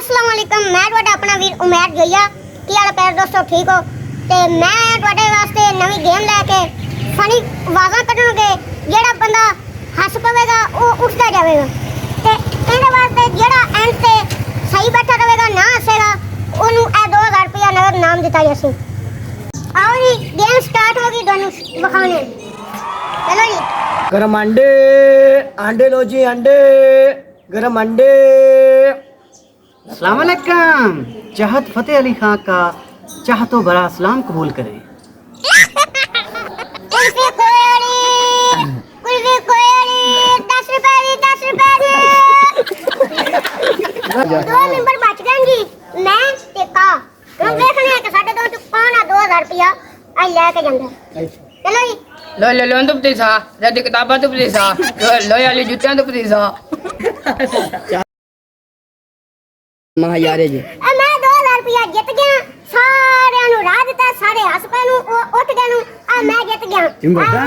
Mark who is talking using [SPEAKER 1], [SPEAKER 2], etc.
[SPEAKER 1] अस्सलाम वालेकुम मैं ਤੁਹਾਡਾ ਆਪਣਾ ਵੀਰ ਉਮੈਦ ਗਈਆ ਕੀ ਹਾਲ ਪਿਆਰੇ ਦੋਸਤੋ ਠੀਕ ਹੋ ਤੇ ਮੈਂ ਤੁਹਾਡੇ ਵਾਸਤੇ ਨਵੀਂ ਗੇਮ ਲੈ ਕੇ ਫਨੀ ਆਵਾਜ਼ਾਂ ਕੱਢਣਗੇ ਜਿਹੜਾ ਬੰਦਾ ਹੱਸ ਪਵੇਗਾ ਉਹ ਉੱਠਦਾ ਜਾਵੇਗਾ ਤੇ ਇਹਦੇ ਵਾਸਤੇ ਜਿਹੜਾ ਐਂਡ ਤੇ ਸਹੀ ਬੈਠਾ ਰਹੇਗਾ ਨਾ ਹੱਸੇਗਾ ਉਹਨੂੰ ਇਹ 2000 ਰੁਪਇਆ ਨਗਦ ਨਾਮ ਦਿੱਤਾ ਜਾਸੂ आओ जी गेम स्टार्ट होगी दोनों बखाने चलो जी
[SPEAKER 2] गरम अंडे अंडे लो जी अंडे गरम अंडे।
[SPEAKER 3] अस्सलाम वालेकुम। चाहत फतेह अली खां का चाहतो बड़ा सलाम कबूल करे।
[SPEAKER 1] कुल्फी कोयली 10 रुपए दी 10 रुपए दी 2 नंबर बच गए जी मैं ते का हम देखने कि साढ़े दो कौन आ 2000 रुपया आई लेके जांदा चलो जी
[SPEAKER 4] lo untuk putisa jadi ketapa tuh putisa lo ya li jutaan tuh putisa
[SPEAKER 2] महा यारे जी
[SPEAKER 1] आ मैं 2000 रुपया जित गया सारे नु राह दिता सारे हस पे नु उठ गए नु आ मैं जित गया
[SPEAKER 3] तुम बता